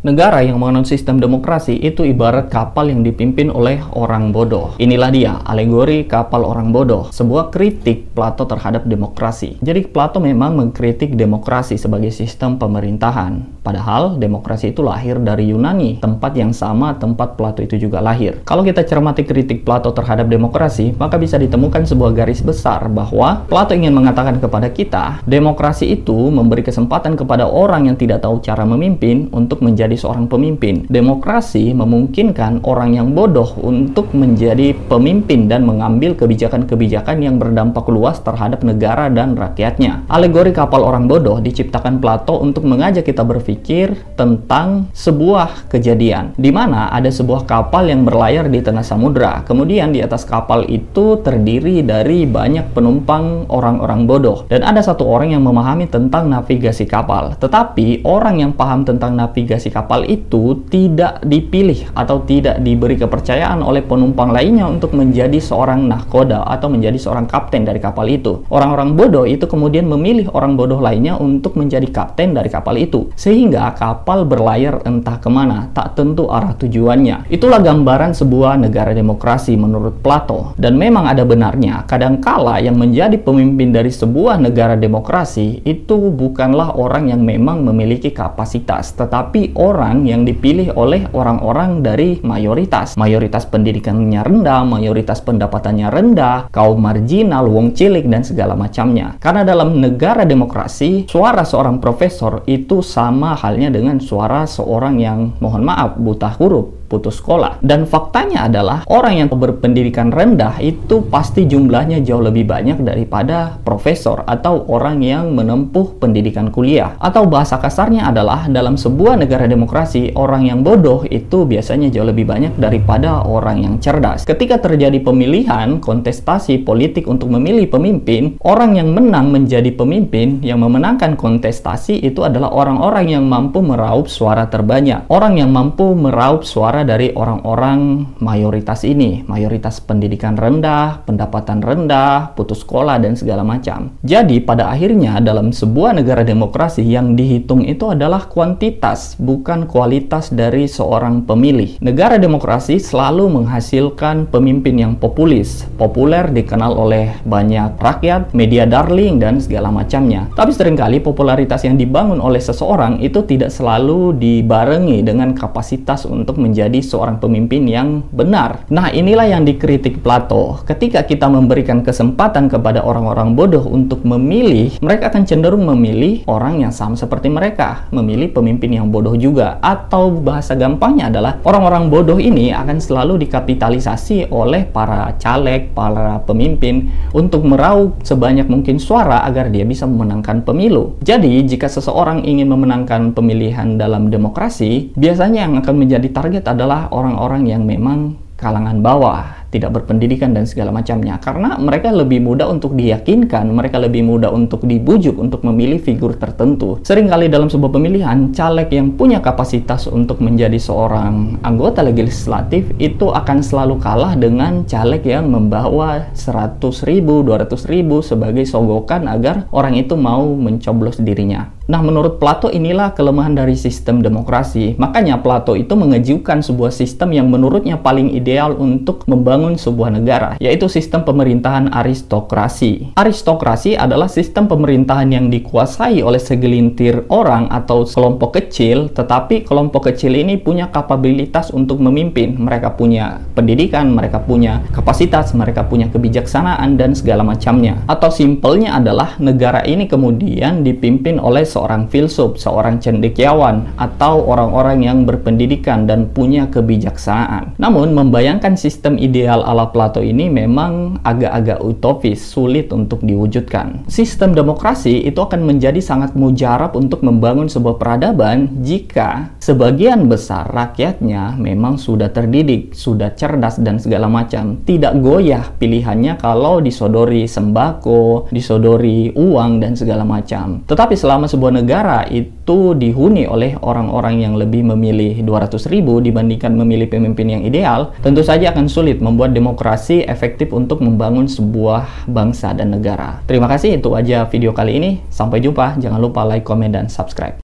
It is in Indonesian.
Negara yang menganut sistem demokrasi itu ibarat kapal yang dipimpin oleh orang bodoh. Inilah dia, alegori kapal orang bodoh, sebuah kritik Plato terhadap demokrasi. Jadi Plato memang mengkritik demokrasi sebagai sistem pemerintahan. Padahal demokrasi itu lahir dari Yunani, tempat yang sama tempat Plato itu juga lahir. Kalau kita cermati kritik Plato terhadap demokrasi, maka bisa ditemukan sebuah garis besar bahwa Plato ingin mengatakan kepada kita, demokrasi itu memberi kesempatan kepada orang yang tidak tahu cara memimpin untuk menjadi seorang pemimpin. Demokrasi memungkinkan orang yang bodoh untuk menjadi pemimpin dan mengambil kebijakan-kebijakan yang berdampak luas terhadap negara dan rakyatnya. Alegori kapal orang bodoh diciptakan Plato untuk mengajak kita berpikir tentang sebuah kejadian di mana ada sebuah kapal yang berlayar di tengah samudra. Kemudian di atas kapal itu terdiri dari banyak penumpang orang-orang bodoh dan ada satu orang yang memahami tentang navigasi kapal. Tetapi orang yang paham tentang navigasi kapal itu tidak dipilih atau tidak diberi kepercayaan oleh penumpang lainnya untuk menjadi seorang nahkoda atau menjadi seorang kapten dari kapal itu. Orang-orang bodoh itu kemudian memilih orang bodoh lainnya untuk menjadi kapten dari kapal itu, sehingga kapal berlayar entah kemana, tak tentu arah tujuannya. Itulah gambaran sebuah negara demokrasi menurut Plato. Dan memang ada benarnya, kadangkala yang menjadi pemimpin dari sebuah negara demokrasi itu bukanlah orang yang memang memiliki kapasitas, tetapi orang yang dipilih oleh orang-orang dari mayoritas. Mayoritas pendidikannya rendah, mayoritas pendapatannya rendah, kaum marginal, wong cilik, dan segala macamnya. Karena dalam negara demokrasi, suara seorang profesor itu sama halnya dengan suara seorang yang, mohon maaf, buta huruf, putus sekolah. Dan faktanya adalah orang yang berpendidikan rendah itu pasti jumlahnya jauh lebih banyak daripada profesor atau orang yang menempuh pendidikan kuliah. Atau bahasa kasarnya adalah dalam sebuah negara demokrasi, orang yang bodoh itu biasanya jauh lebih banyak daripada orang yang cerdas. Ketika terjadi pemilihan, kontestasi politik untuk memilih pemimpin, orang yang menang menjadi pemimpin, yang memenangkan kontestasi itu adalah orang-orang yang mampu meraup suara terbanyak. Orang yang mampu meraup suara dari orang-orang mayoritas ini, mayoritas pendidikan rendah, pendapatan rendah, putus sekolah, dan segala macam. Jadi pada akhirnya dalam sebuah negara demokrasi yang dihitung itu adalah kuantitas, bukan kualitas dari seorang pemilih. Negara demokrasi selalu menghasilkan pemimpin yang populer, dikenal oleh banyak rakyat, media darling, dan segala macamnya. Tapi seringkali popularitas yang dibangun oleh seseorang itu tidak selalu dibarengi dengan kapasitas untuk menjadi seorang pemimpin yang benar. Nah, inilah yang dikritik Plato. Ketika kita memberikan kesempatan kepada orang-orang bodoh untuk memilih, mereka akan cenderung memilih orang yang sama seperti mereka, memilih pemimpin yang bodoh juga. Atau bahasa gampangnya adalah orang-orang bodoh ini akan selalu dikapitalisasi oleh para caleg, para pemimpin untuk meraup sebanyak mungkin suara agar dia bisa memenangkan pemilu. Jadi, jika seseorang ingin memenangkan pemilihan dalam demokrasi, biasanya yang akan menjadi target adalah orang-orang yang memang kalangan bawah, tidak berpendidikan dan segala macamnya, karena mereka lebih mudah untuk diyakinkan, mereka lebih mudah untuk dibujuk untuk memilih figur tertentu. Seringkali dalam sebuah pemilihan, caleg yang punya kapasitas untuk menjadi seorang anggota legislatif itu akan selalu kalah dengan caleg yang membawa 100.000, 200.000 sebagai sogokan agar orang itu mau mencoblos dirinya. Nah, menurut Plato inilah kelemahan dari sistem demokrasi. Makanya Plato itu mengajukan sebuah sistem yang menurutnya paling ideal untuk membangun sebuah negara, yaitu sistem pemerintahan aristokrasi. Aristokrasi adalah sistem pemerintahan yang dikuasai oleh segelintir orang atau kelompok kecil, tetapi kelompok kecil ini punya kapabilitas untuk memimpin. Mereka punya pendidikan, mereka punya kapasitas, mereka punya kebijaksanaan, dan segala macamnya. Atau simpelnya adalah negara ini kemudian dipimpin oleh seorang filsuf, seorang cendekiawan, atau orang-orang yang berpendidikan dan punya kebijaksanaan. Namun, membayangkan sistem ideal ala Plato ini memang agak-agak utopis, sulit untuk diwujudkan. Sistem demokrasi itu akan menjadi sangat mujarab untuk membangun sebuah peradaban jika sebagian besar rakyatnya memang sudah terdidik, sudah cerdas, dan segala macam. Tidak goyah pilihannya kalau disodori sembako, disodori uang, dan segala macam. Tetapi selama sebuah negara itu dihuni oleh orang-orang yang lebih memilih 200.000 dibandingkan memilih pemimpin yang ideal, tentu saja akan sulit membuat demokrasi efektif untuk membangun sebuah bangsa dan negara. Terima kasih, itu aja video kali ini. Sampai jumpa. Jangan lupa like, komen, dan subscribe.